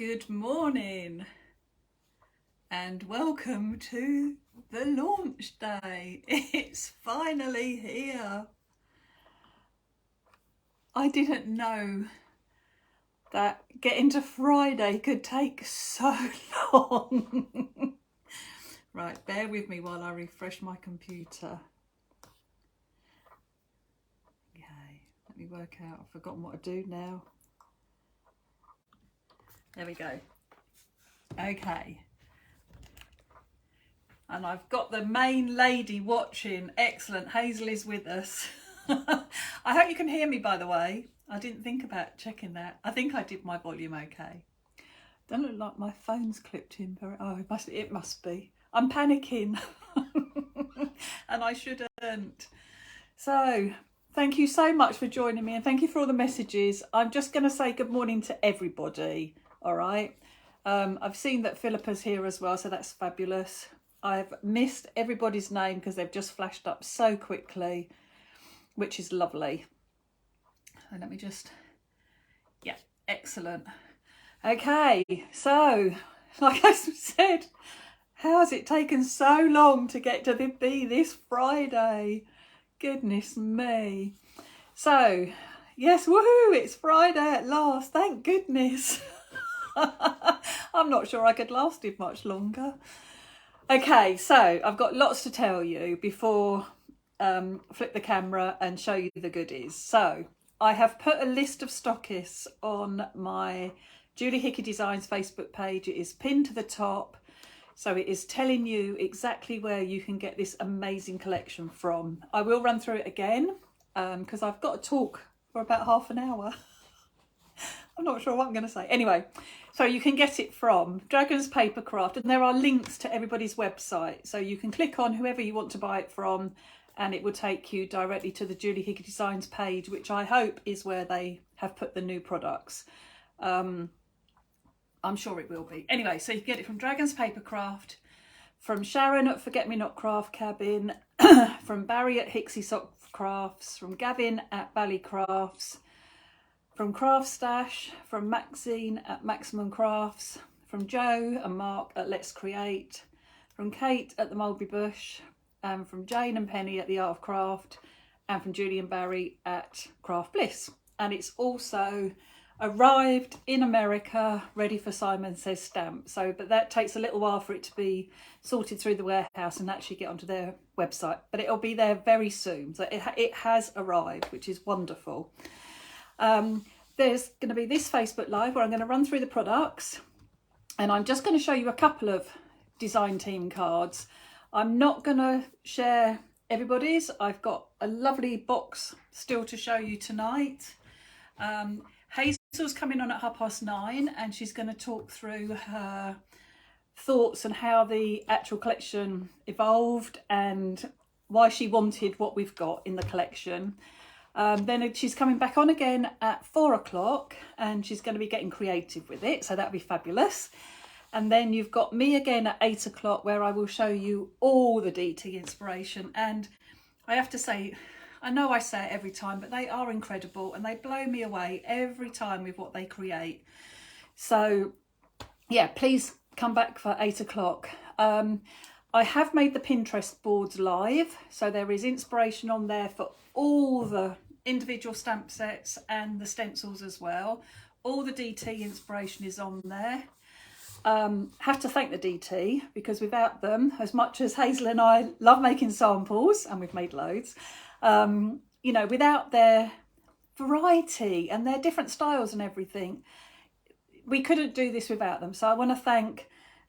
Good morning and welcome to the launch day. It's finally here. I didn't know that getting to Friday could take so long. Right, bear with me while I refresh my computer. Okay, let me work out. I've forgotten what to do now. There we go. Okay. And I've got the main lady watching. Excellent. Hazel is with us. I hope you can hear me, by the way. I didn't think about checking that. I think I did my volume okay. Don't look like my phone's clipped in very... Oh, it must be. I'm panicking. And I shouldn't. So, thank you so much for joining me and thank you for all the messages. I'm just going to say good morning to everybody. All right. I've seen that Philippa's here as well, so that's fabulous. I've missed everybody's name because they've just flashed up so quickly, which is lovely. And let me just, yeah, excellent. Okay, so like I said, how has it taken so long to get to be this Friday? Goodness me. So, yes, woohoo, it's Friday at last, thank goodness. I'm not sure I could last it much longer. Okay, so I've got lots to tell you before flip the camera and show you the goodies. So I have put a list of stockists on my Julie Hickey Designs Facebook page. It is pinned to the top. So it is telling you exactly where you can get this amazing collection from. I will run through it again because I've got to talk for about half an hour. I'm not sure what I'm going to say. Anyway, so you can get it from Dragon's Papercraft, and there are links to everybody's website. So you can click on whoever you want to buy it from, and it will take you directly to the Julie Hickey Designs page, which I hope is where they have put the new products. I'm sure it will be. Anyway, so you can get it from Dragon's Papercraft, from Sharon at Forget Me Not Craft Cabin, from Barry at Hixie Sock Crafts, from Gavin at Bally Crafts, from Craft Stash, from Maxine at Maximum Crafts, from Joe and Mark at Let's Create, from Kate at the Mulberry Bush, and from Jane and Penny at the Art of Craft, and from Julie and Barry at Craft Bliss. And it's also arrived in America, ready for Simon Says stamp. So, but that takes a little while for it to be sorted through the warehouse and actually get onto their website. But it'll be there very soon. So it has arrived, which is wonderful. There's going to be this Facebook Live where I'm going to run through the products, and I'm just going to show you a couple of design team cards. I'm not going to share everybody's. I've got a lovely box still to show you tonight. Hazel's coming on at 9:30 and she's going to talk through her thoughts and how the actual collection evolved and why she wanted what we've got in the collection. Then she's coming back on again at 4 o'clock and she's going to be getting creative with it, so that'll be fabulous. And then you've got me again at 8 o'clock where I will show you all the DT inspiration. And I have to say, I know I say it every time, but they are incredible and they blow me away every time with what they create. So yeah, please come back for 8 o'clock. I have made the Pinterest boards live, so there is inspiration on there for all the individual stamp sets and the stencils as well. All the DT inspiration is on there. Have to thank the DT because without them, as much as Hazel and I love making samples, and we've made loads, you know, without their variety and their different styles and everything, we couldn't do this without them. So I want to thank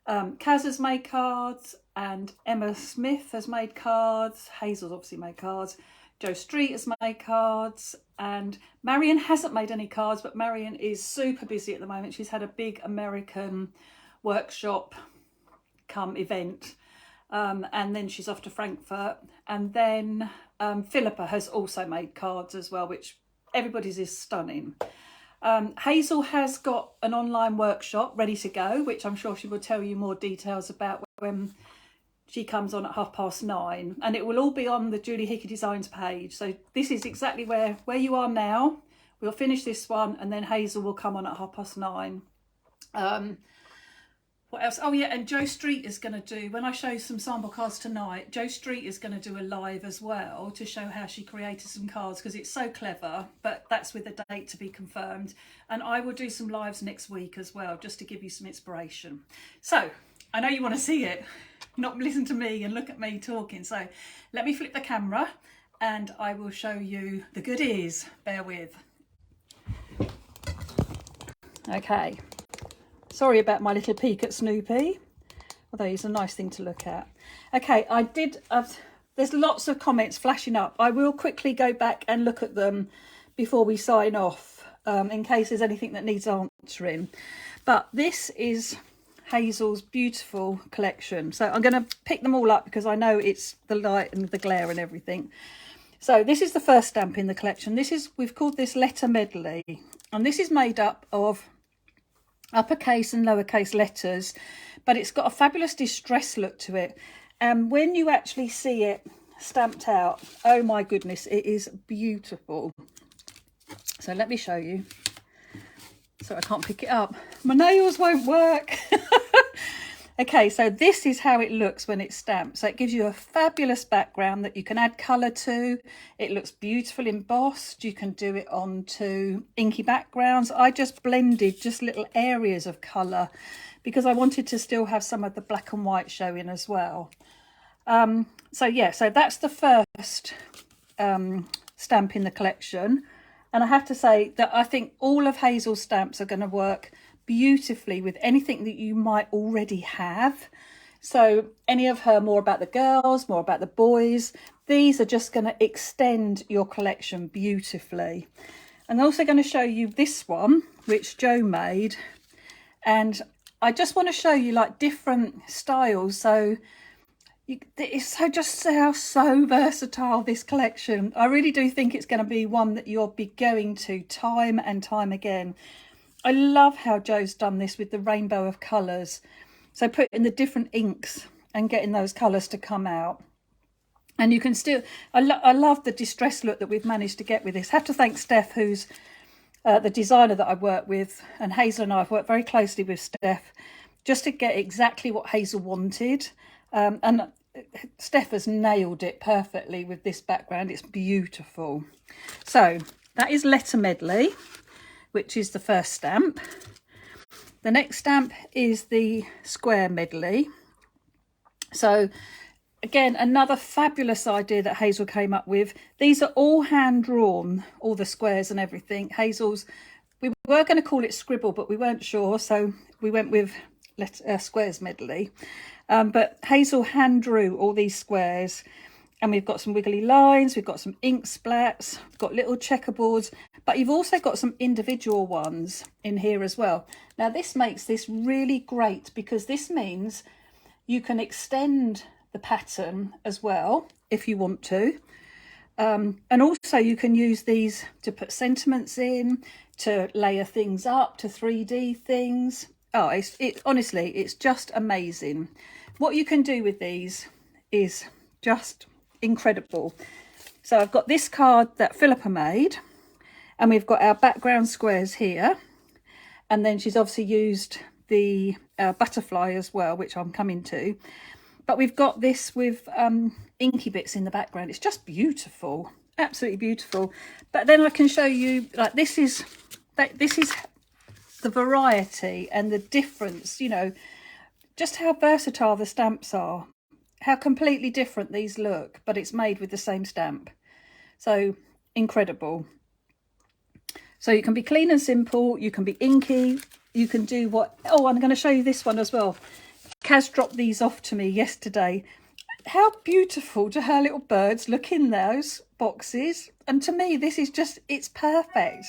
Kaz has made cards, and Emma Smith has made cards. Hazel's obviously made cards. Joe Street has made cards, and Marion hasn't made any cards, but Marion is super busy at the moment. She's had a big American workshop come event, and then she's off to Frankfurt. And then Philippa has also made cards as well, which everybody's is stunning. Hazel has got an online workshop ready to go, which I'm sure she will tell you more details about when she comes on at 9:30, and it will all be on the Julie Hickey Designs page. So this is exactly where you are now. We'll finish this one and then Hazel will come on at 9:30. What else? Oh yeah, and Joe Street is going to do, when I show some sample cards tonight, Joe Street is going to do a live as well to show how she created some cards, because it's so clever, but that's with a date to be confirmed. And I will do some lives next week as well, just to give you some inspiration. So I know you want to see it, not listen to me and look at me talking. So let me flip the camera and I will show you the goodies. Bear with. Okay. Sorry about my little peek at Snoopy, although he's a nice thing to look at. Okay, there's lots of comments flashing up. I will quickly go back and look at them before we sign off, in case there's anything that needs answering. But this is Hazel's beautiful collection. So I'm going to pick them all up because I know it's the light and the glare and everything. So this is the first stamp in the collection. We've called this Letter Medley, and this is made up of uppercase and lowercase letters, but it's got a fabulous distress look to it. And when you actually see it stamped out, oh my goodness, it is beautiful. So let me show you. So I can't pick it up. My nails won't work. Okay, so this is how it looks when it's stamped. So it gives you a fabulous background that you can add colour to. It looks beautiful embossed. You can do it onto inky backgrounds. I just blended just little areas of colour because I wanted to still have some of the black and white showing as well. So yeah, so that's the first stamp in the collection. And I have to say that I think all of Hazel's stamps are going to work beautifully with anything that you might already have. So any of her more about the girls, more about the boys, these are just going to extend your collection beautifully. And I'm also going to show you this one, which Joe made. And I just want to show you like different styles. So it's so versatile, this collection. I really do think it's going to be one that you'll be going to time and time again. I love how Joe's done this with the rainbow of colours. So putting the different inks and getting those colours to come out. And you can still, I love the distress look that we've managed to get with this. I have to thank Steph, who's the designer that I work with, and Hazel and I have worked very closely with Steph just to get exactly what Hazel wanted. And Steph has nailed it perfectly with this background. It's beautiful. So that is Letter Medley, which is the first stamp. The next stamp is the Square Medley. So again, another fabulous idea that Hazel came up with. These are all hand drawn, all the squares and everything. Hazel's, we were going to call it Scribble, but we weren't sure, so we went with Squares Medley. But Hazel hand drew all these squares, and we've got some wiggly lines, we've got some ink splats, we've got little checkerboards, but you've also got some individual ones in here as well. Now this makes this really great because this means you can extend the pattern as well if you want to. And also you can use these to put sentiments in, to layer things up, to 3D things. Oh, honestly, it's just amazing. What you can do with these is just incredible. So I've got this card that Philippa made, and we've got our background squares here, and then she's obviously used the butterfly as well, which I'm coming to, but we've got this with inky bits in the background. It's just beautiful, absolutely beautiful. But then I can show you, like, this is the variety and the difference, you know, just how versatile the stamps are, how completely different these look, but it's made with the same stamp. So incredible. So you can be clean and simple, you can be inky, you can do what, oh, I'm going to show you this one as well. Kaz dropped these off to me yesterday. How beautiful do her little birds look in those boxes? And to me, this is just, it's perfect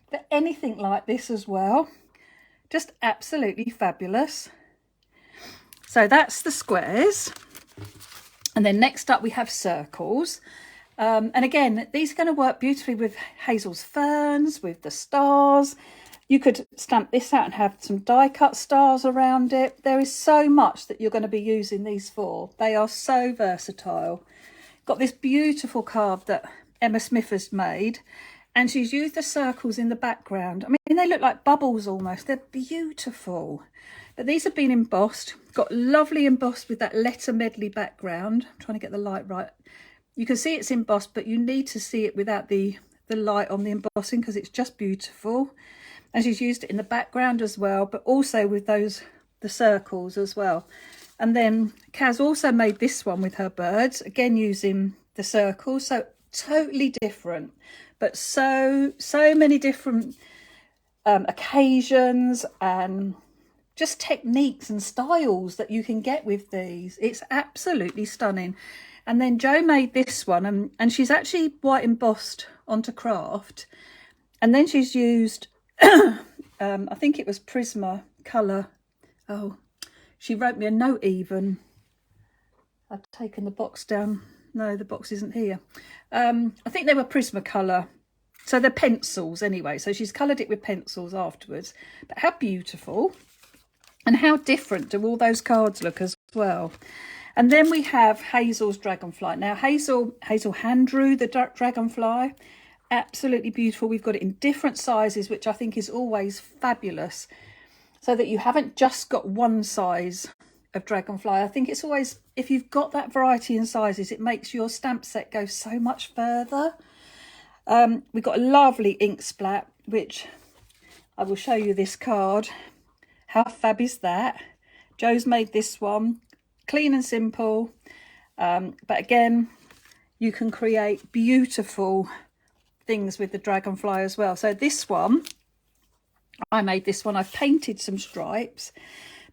for anything like this as well. Just absolutely fabulous. So that's the squares. And then next up we have circles. And again, these are going to work beautifully with Hazel's ferns, with the stars. You could stamp this out and have some die cut stars around it. There is so much that you're going to be using these for. They are so versatile. Got this beautiful card that Emma Smith has made. And she's used the circles in the background. I mean, they look like bubbles almost. They're beautiful. But these have been embossed. Got lovely embossed with that letter medley background. I'm trying to get the light right. You can see it's embossed, but you need to see it without the light on the embossing because it's just beautiful. And she's used it in the background as well, but also with the circles as well. And then Kaz also made this one with her birds, again using the circles. So totally different, but so many different occasions and just techniques and styles that you can get with these. It's absolutely stunning. And then Jo made this one, and she's actually white embossed onto craft, and then she's used I think it was Prisma colour. Oh, she wrote me a note even. I've taken the box down. No, the box isn't here. I think they were Prisma colour. So they're pencils anyway. So she's coloured it with pencils afterwards. But how beautiful. And how different do all those cards look as well. And then we have Hazel's dragonfly. Now Hazel hand drew the dragonfly. Absolutely beautiful. We've got it in different sizes, which I think is always fabulous. So that you haven't just got one size of dragonfly. I think it's always, if you've got that variety in sizes, it makes your stamp set go so much further. We've got a lovely ink splat, which I will show you this card. How fab is that? Jo's made this one. Clean and simple. But again, you can create beautiful things with the dragonfly as well. So this one, I made this one. I've painted some stripes,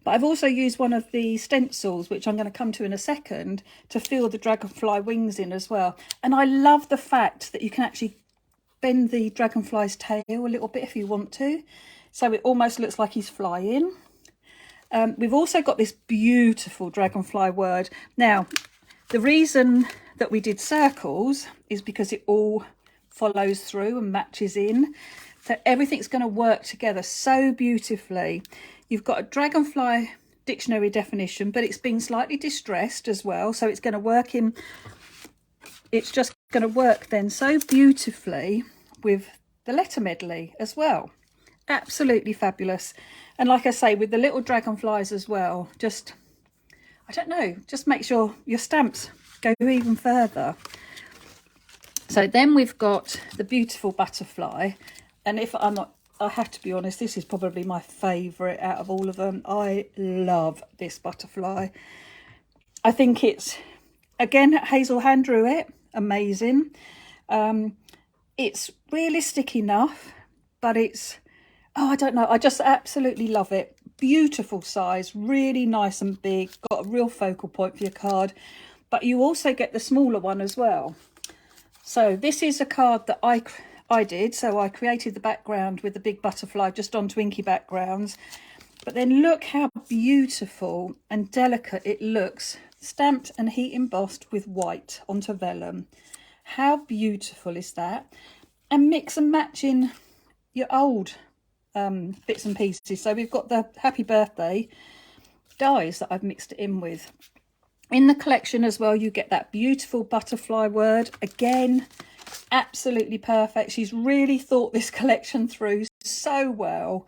but I've also used one of the stencils, which I'm going to come to in a second, to fill the dragonfly wings in as well. And I love the fact that you can actually bend the dragonfly's tail a little bit if you want to, so it almost looks like he's flying. We've also got this beautiful dragonfly word. Now, the reason that we did circles is because it all follows through and matches in. So everything's going to work together so beautifully. You've got a dragonfly dictionary definition, but it's been slightly distressed as well. So it's going to work in, it's just going to work then so beautifully with the letter medley as well. Absolutely fabulous. And like I say, with the little dragonflies as well, just, I don't know, just make sure your stamps go even further. So then we've got the beautiful butterfly. And if I'm not, I have to be honest, this is probably my favourite out of all of them. I love this butterfly. I think it's, again, Hazel hand drew it. Amazing. It's realistic enough, but it's, oh, I don't know. I just absolutely love it. Beautiful size, really nice and big. Got a real focal point for your card. But you also get the smaller one as well. So this is a card that I did. So I created the background with the big butterfly just onto inky backgrounds. But then look how beautiful and delicate it looks. Stamped and heat embossed with white onto vellum. How beautiful is that? And mix and match in your old bits and pieces. So we've got the happy birthday dies that I've mixed it in with. In the collection as well, you get that beautiful butterfly word. Again, absolutely perfect. She's really thought this collection through so well.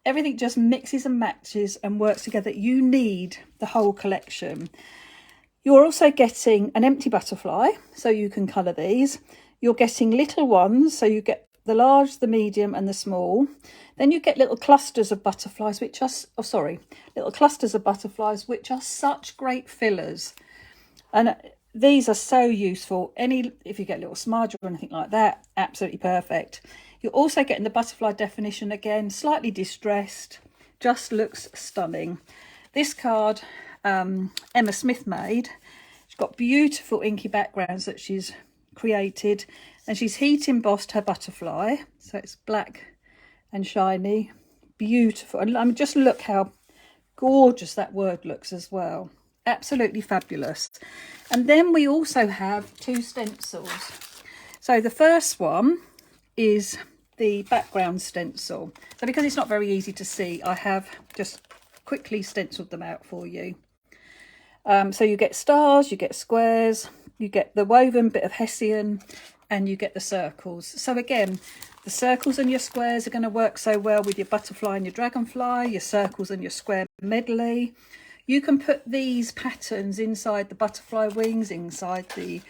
Everything just mixes and matches and works together. You need the whole collection. You're also getting an empty butterfly, so you can colour these. You're getting little ones, so you get the large, the medium and the small. Then you get little clusters of butterflies, which are, little clusters of butterflies, which are such great fillers. And these are so useful. If you get a little smudge or anything like that, absolutely perfect. You're also getting the butterfly definition again, slightly distressed, just looks stunning. This card, Emma Smith made. She's got beautiful inky backgrounds that she's created, and she's heat embossed her butterfly, so it's black and shiny, beautiful. And I mean, just look how gorgeous that word looks as well. Absolutely fabulous. And then we also have two stencils. So the first one is the background stencil. So because it's not very easy to see, I have just quickly stenciled them out for you. So you get stars, you get squares, you get the woven bit of Hessian, and you get the circles. So again, the circles and your squares are going to work so well with your butterfly and your dragonfly, your circles and your square medley. You can put these patterns inside the butterfly wings, inside the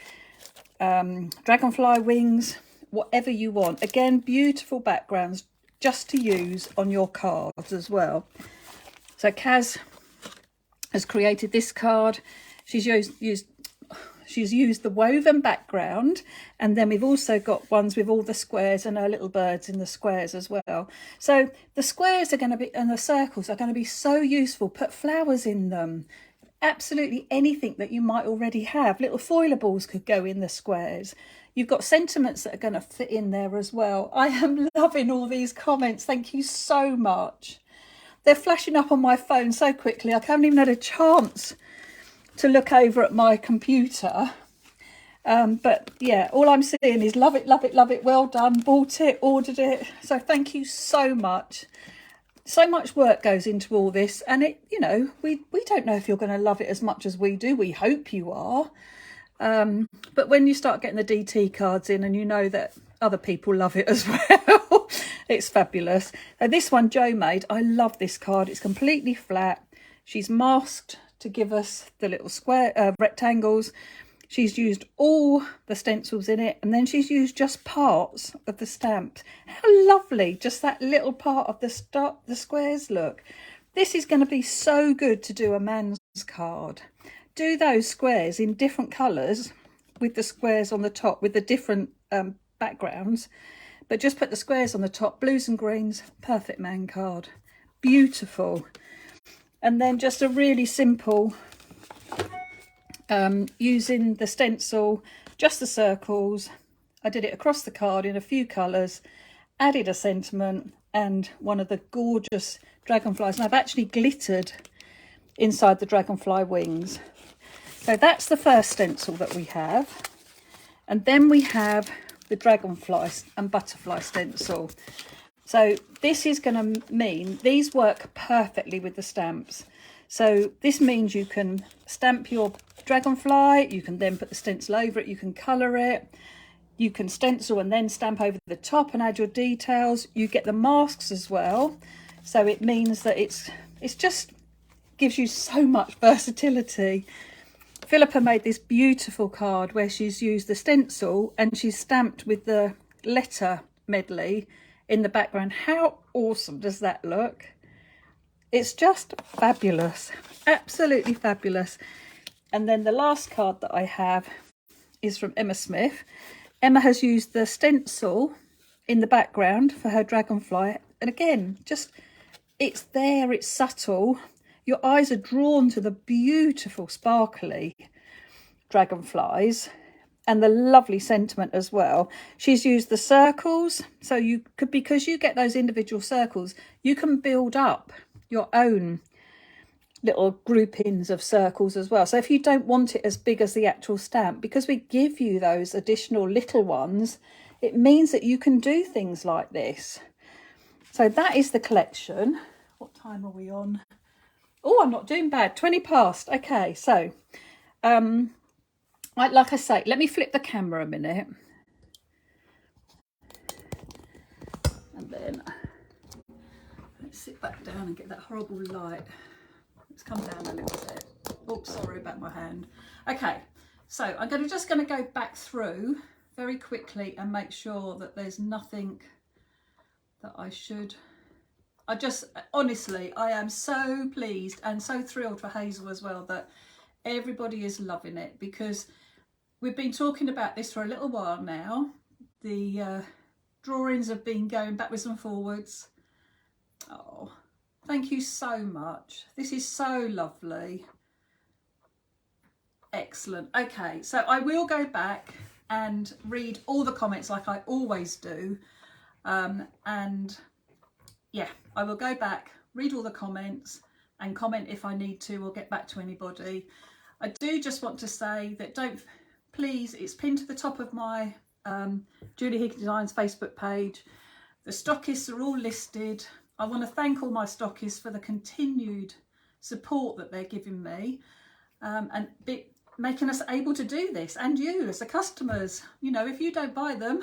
dragonfly wings, whatever you want. Again, beautiful backgrounds just to use on your cards as well. So Kaz has created this card. She's used the woven background, and then we've also got ones with all the squares and her little birds in the squares as well. So the squares are going to be, and the circles are going to be so useful. Put flowers in them, absolutely anything that you might already have. Little foilables could go in the squares. You've got sentiments that are going to fit in there as well. I am loving all these comments. Thank you so much. They're flashing up on my phone so quickly I haven't even had a chance to look over at my computer. But yeah, all I'm seeing is love it, love it, love it, well done, bought it, ordered it. So thank you so much. So much work goes into all this, and it, you know, we don't know if you're going to love it as much as we do. We hope you are. But when you start getting the DT cards in and you know that other people love it as well, it's fabulous. So this one Jo made, I love this card. It's completely flat. She's masked to give us the little square rectangles. She's used all the stencils in it, and then she's used just parts of the stamps. How lovely just that little part of the squares look. This is going to be so good to do a man's card. Do those squares in different colours with the squares on the top with the different backgrounds, but just put the squares on the top, blues and greens, perfect man card. Beautiful. And then just a really simple, using the stencil, just the circles. I did it across the card in a few colours, added a sentiment and one of the gorgeous dragonflies. And I've actually glittered inside the dragonfly wings. So that's the first stencil that we have. And then we have the dragonfly and butterfly stencil. So this is going to mean these work perfectly with the stamps. So this means you can stamp your dragonfly, you can then put the stencil over it, you can colour it, you can stencil and then stamp over the top and add your details. You get the masks as well. So it means that it's just gives you so much versatility. Philippa made this beautiful card where she's used the stencil and she's stamped with the letter medley in the background. How awesome does that look? It's just fabulous, absolutely fabulous. And then the last card that I have is from Emma Smith. Emma has used the stencil in the background for her dragonfly, and again, just it's there, it's subtle. Your eyes are drawn to the beautiful sparkly dragonflies and the lovely sentiment as well. She's used the circles, so you could, because you get those individual circles, you can build up your own little groupings of circles as well. So if you don't want it as big as the actual stamp, because we give you those additional little ones, it means that you can do things like this. So that is the collection. What time are we on? Oh, I'm not doing bad. 20 past. Okay, so like I say, let me flip the camera a minute. And then let's sit back down and get that horrible light. Let's come down a little bit. Oh, sorry about my hand. Okay, so I'm just going to go back through very quickly and make sure that there's nothing that I should... honestly, I am so pleased and so thrilled for Hazel as well that everybody is loving it, because we've been talking about this for a little while now. The drawings have been going backwards and forwards. Oh, thank you so much. This is so lovely. Excellent. Okay, so I will go back and read all the comments like I always do. And yeah, I will go back, read all the comments and comment if I need to, or get back to anybody. I do just want to say that please, it's pinned to the top of my Julie Hickey Designs Facebook page. The stockists are all listed. I want to thank all my stockists for the continued support that they're giving me. And making us able to do this, and you as the customers. You know, if you don't buy them,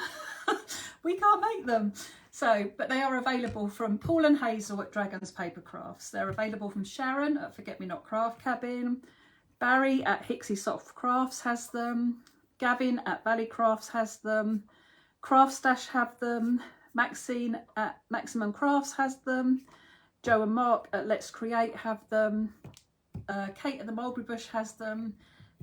we can't make them. So, but they are available from Paul and Hazel at Dragons Paper Crafts. They're available from Sharon at Forget Me Not Craft Cabin. Barry at Hixie Soft Crafts has them. Gavin at Valley Crafts has them. Craft Stash have them. Maxine at Maximum Crafts has them. Joe and Mark at Let's Create have them. Kate at the Mulberry Bush has them.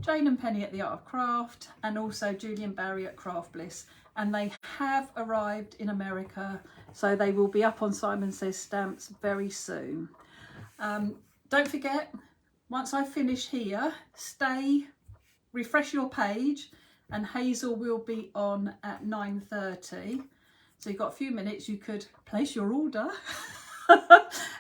Jane and Penny at The Art of Craft, and also Julie and Barry at Craft Bliss. And they have arrived in America, so they will be up on Simon Says stamps very soon. Don't forget, once I finish here, refresh your page, and Hazel will be on at 9:30. So you've got a few minutes, you could place your order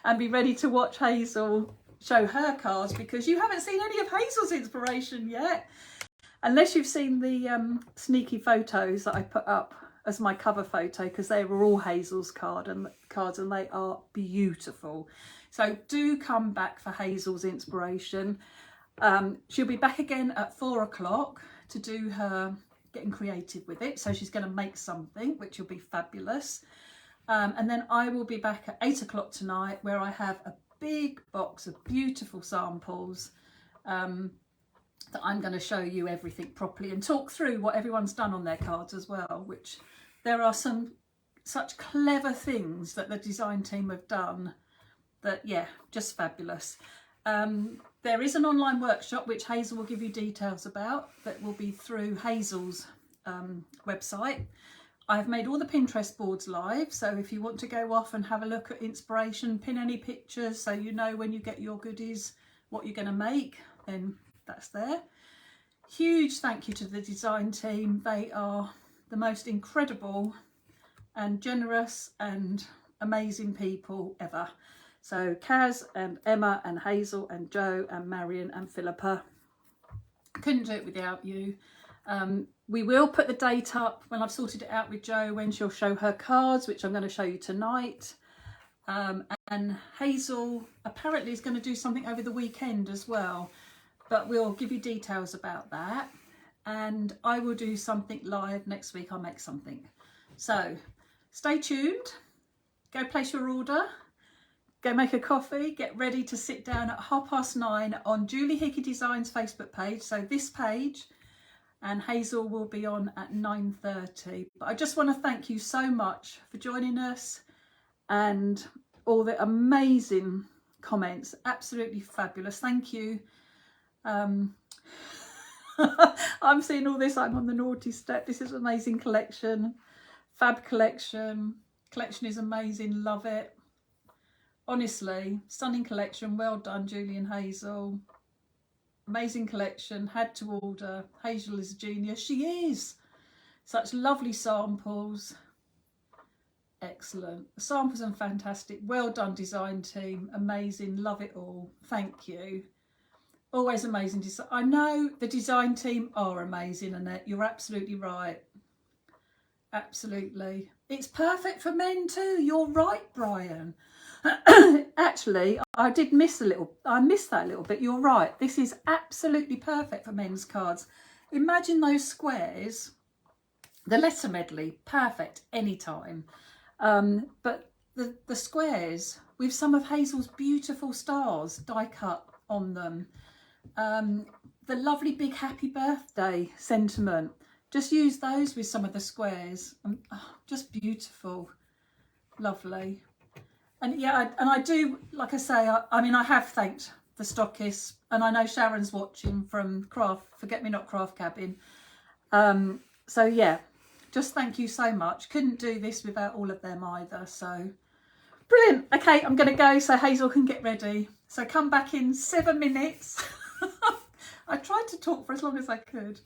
and be ready to watch Hazel show her cards, because you haven't seen any of Hazel's inspiration yet, unless you've seen the sneaky photos that I put up as my cover photo, because they were all Hazel's cards and they are beautiful. So do come back for Hazel's inspiration. She'll be back again at 4 o'clock to do her getting creative with it, so she's going to make something which will be fabulous. And then I will be back at 8 o'clock tonight, where I have a big box of beautiful samples that I'm going to show you everything properly and talk through what everyone's done on their cards as well, which there are some such clever things that the design team have done that, yeah, just fabulous. There is an online workshop which Hazel will give you details about, that will be through Hazel's website. I've made all the Pinterest boards live, so if you want to go off and have a look at inspiration, pin any pictures so you know when you get your goodies what you're going to make, then that's there. Huge thank you to the design team. They are the most incredible and generous and amazing people ever. So Kaz and Emma and Hazel and Joe and Marion and Philippa, couldn't do it without you. We will put the date up when I've sorted it out with Joe, when she'll show her cards, which I'm going to show you tonight. And Hazel apparently is going to do something over the weekend as well, but we'll give you details about that. And I will do something live next week. I'll make something. So stay tuned, go place your order, go make a coffee, get ready to sit down at 9:30 on Julie Hickey Designs Facebook page. So this page. And Hazel will be on at 9:30. But I just want to thank you so much for joining us and all the amazing comments. Absolutely fabulous. Thank you. I'm seeing all this. I'm on the naughty step. This is an amazing collection. Fab collection. Collection is amazing. Love it. Honestly, stunning collection. Well done, Julie and Hazel. Amazing collection, had to order. Hazel is a genius. She is. Such lovely samples. Excellent. The samples are fantastic. Well done, design team. Amazing. Love it all. Thank you. Always amazing. I know the design team are amazing, Annette. You're absolutely right. Absolutely. It's perfect for men too. You're right, Brian. Actually, I missed that a little bit. You're right. This is absolutely perfect for men's cards. Imagine those squares, the letter medley, perfect anytime. But the squares with some of Hazel's beautiful stars die cut on them. The lovely big happy birthday sentiment. Just use those with some of the squares. Just beautiful. Lovely. And yeah, I do, like I say, I mean, I have thanked the stockists, and I know Sharon's watching from Forget Me Not Craft Cabin. So yeah, just thank you so much. Couldn't do this without all of them either. So brilliant. Okay, I'm going to go so Hazel can get ready. So come back in 7 minutes. I tried to talk for as long as I could.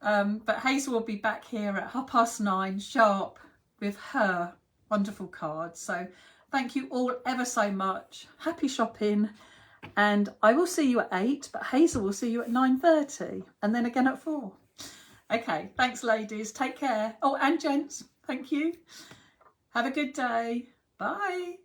But Hazel will be back here at 9:30 sharp with her wonderful cards. So thank you all ever so much. Happy shopping. And I will see you at 8, but Hazel will see you at 9:30 and then again at 4. Okay, thanks ladies. Take care. Oh, and gents, thank you. Have a good day. Bye.